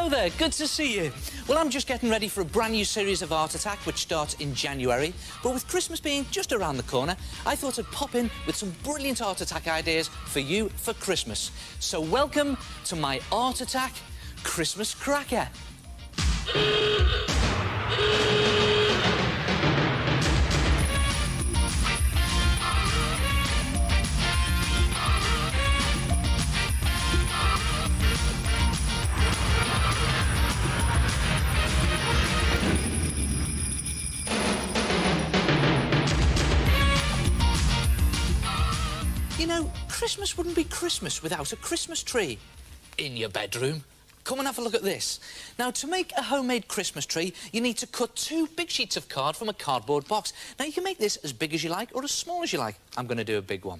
Hello there, good to see you. Well, I'm just getting ready for a brand new series of Art Attack, which starts in January. But with Christmas being just around the corner, I thought I'd pop in with some brilliant Art Attack ideas for you for Christmas. So welcome to my Art Attack Christmas Cracker. You know, Christmas wouldn't be Christmas without a Christmas tree in your bedroom. Come and have a look at this. Now, to make a homemade Christmas tree, you need to cut 2 big sheets of card from a cardboard box. Now, you can make this as big as you like or as small as you like. I'm going to do a big one.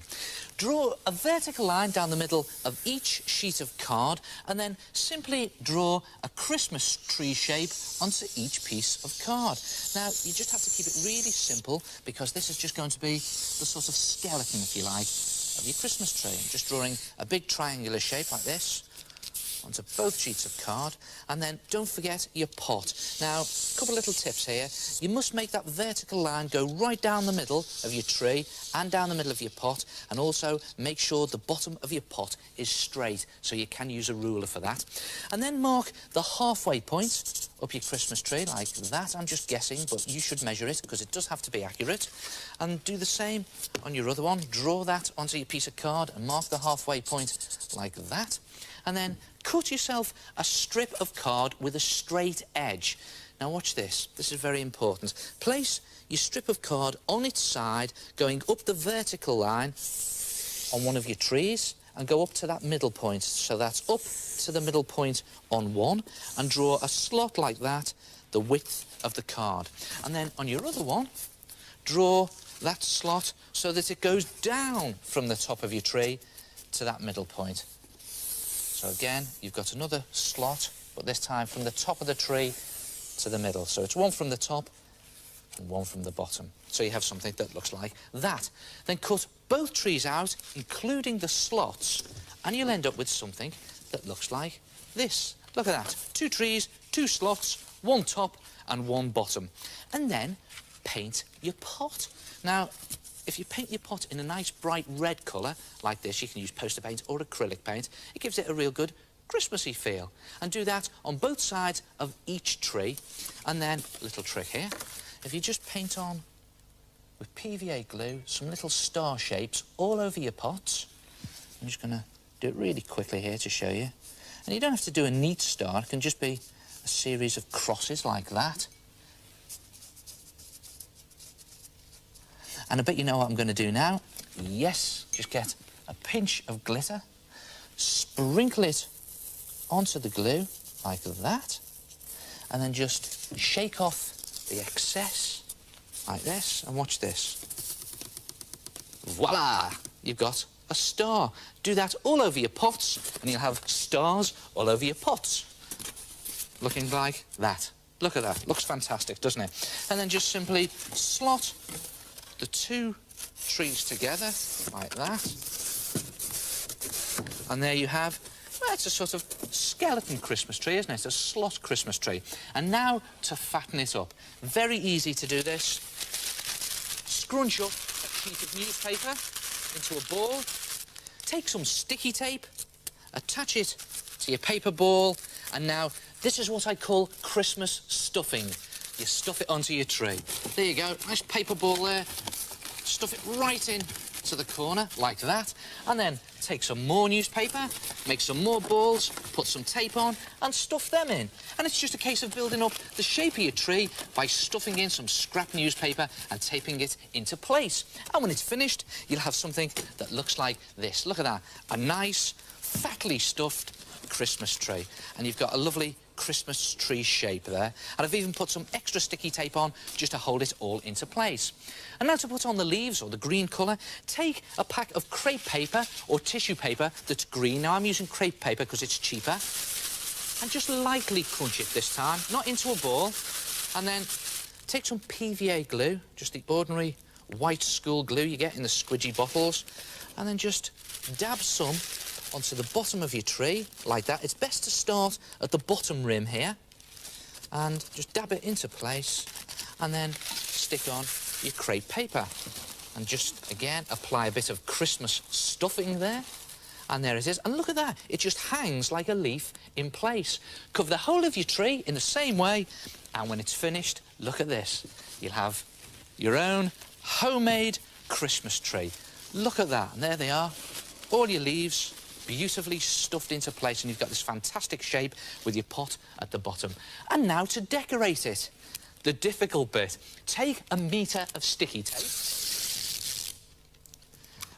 Draw a vertical line down the middle of each sheet of card and then simply draw a Christmas tree shape onto each piece of card. Now, you just have to keep it really simple because this is just going to be the sort of skeleton, if you like, of your Christmas tree. I'm just drawing a big triangular shape like this onto both sheets of card, and then don't forget your pot. Now, a couple of little tips here. You must make that vertical line go right down the middle of your tree and down the middle of your pot, and also make sure the bottom of your pot is straight, so you can use a ruler for that. And then mark the halfway point up your Christmas tree like that. I'm just guessing, but you should measure it because it does have to be accurate. And do the same on your other one. Draw that onto your piece of card and mark the halfway point like that. And then cut yourself a strip of card with a straight edge. Now watch this. This is very important. Place your strip of card on its side, going up the vertical line on one of your trees, and go up to that middle point. So that's up to the middle point on one, and draw a slot like that, the width of the card. And then on your other one, draw that slot so that it goes down from the top of your tree to that middle point. So again, you've got another slot, but this time from the top of the tree to the middle. So it's one from the top and one from the bottom. So you have something that looks like that. Then cut both trees out, including the slots, and you'll end up with something that looks like this. Look at that. 2 trees, 2 slots, 1 top and 1 bottom. And then paint your pot. Now, if you paint your pot in a nice bright red colour, like this, you can use poster paint or acrylic paint, it gives it a real good Christmassy feel. And do that on both sides of each tree. And then, little trick here, if you just paint on with PVA glue some little star shapes all over your pots. I'm just going to do it really quickly here to show you. And you don't have to do a neat star, it can just be a series of crosses like that. And I bet you know what I'm going to do now. Yes, just get a pinch of glitter, sprinkle it onto the glue like that, and then just shake off the excess like this, and watch this. Voila! You've got a star. Do that all over your pots, and you'll have stars all over your pots. Looking like that. Look at that. Looks fantastic, doesn't it? And then just simply slot the 2 trees together like that, and there you have, well, it's a sort of skeleton Christmas tree, isn't it? It's a slot Christmas tree. And now to fatten it up. Very easy to do this. Scrunch up a sheet of newspaper into a ball, take some sticky tape, attach it to your paper ball, and now this is what I call Christmas stuffing. You stuff it onto your tree. There you go, nice paper ball there. Stuff it right in to the corner, like that. And then take some more newspaper, make some more balls, put some tape on, and stuff them in. And it's just a case of building up the shape of your tree by stuffing in some scrap newspaper and taping it into place. And when it's finished, you'll have something that looks like this. Look at that. A nice, fatly stuffed Christmas tree. And you've got a lovely Christmas tree shape there, and I've even put some extra sticky tape on just to hold it all into place. And now to put on the leaves or the green colour, take a pack of crepe paper or tissue paper that's green. Now I'm using crepe paper because it's cheaper, and just lightly crunch it this time, not into a ball. And then take some PVA glue, just the ordinary white school glue you get in the squidgy bottles, and then just dab some onto the bottom of your tree, like that. It's best to start at the bottom rim here, and just dab it into place, and then stick on your crepe paper. And just, again, apply a bit of Christmas stuffing there. And there it is. And look at that. It just hangs like a leaf in place. Cover the whole of your tree in the same way. And when it's finished, look at this. You'll have your own homemade Christmas tree. Look at that. And there they are. All your leaves beautifully stuffed into place. And you've got this fantastic shape with your pot at the bottom. And now to decorate it. The difficult bit. Take a metre of sticky tape.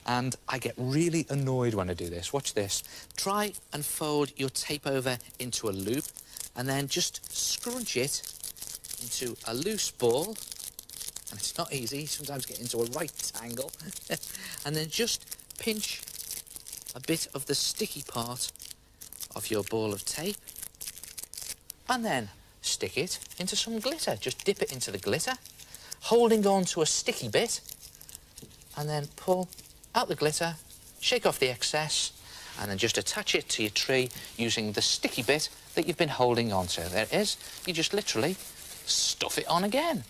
And I get really annoyed when I do this. Watch this. Try and fold your tape over into a loop and then just scrunch it into a loose ball. And it's not easy. Sometimes get into a right angle. And then just pinch a bit of the sticky part of your ball of tape. And then stick it into some glitter. Just dip it into the glitter, holding on to a sticky bit, and then pull out the glitter, shake off the excess, and then just attach it to your tree using the sticky bit that you've been holding on to. There it is. You just literally stuff it on again.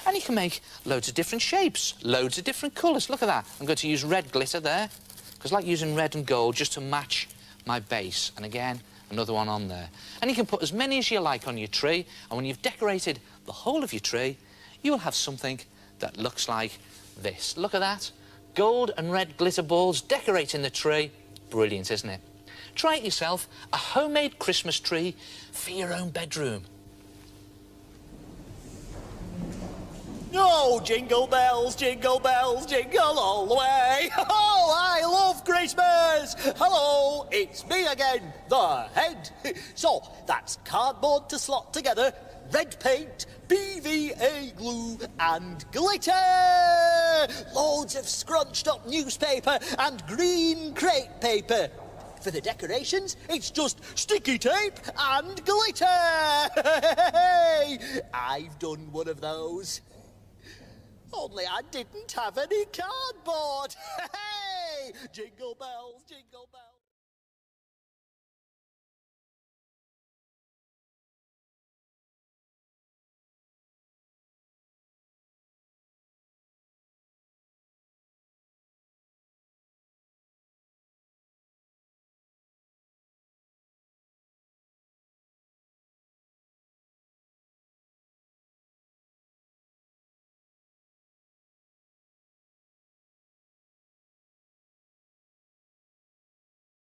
And you can make loads of different shapes, loads of different colours. Look at that. I'm going to use red glitter there, because I like using red and gold just to match my base. And again, another one on there. And you can put as many as you like on your tree, and when you've decorated the whole of your tree, you will have something that looks like this. Look at that. Gold and red glitter balls decorating the tree. Brilliant, isn't it? Try it yourself. A homemade Christmas tree for your own bedroom. Oh, jingle bells, jingle all the way. Oh, I love Christmas. Hello, it's me again, the head. So, that's cardboard to slot together, red paint, PVA glue and glitter! Loads of scrunched up newspaper and green crepe paper. For the decorations, it's just sticky tape and glitter! I've done one of those. Only I didn't have any cardboard. Hey! Jingle bells, jingle bells.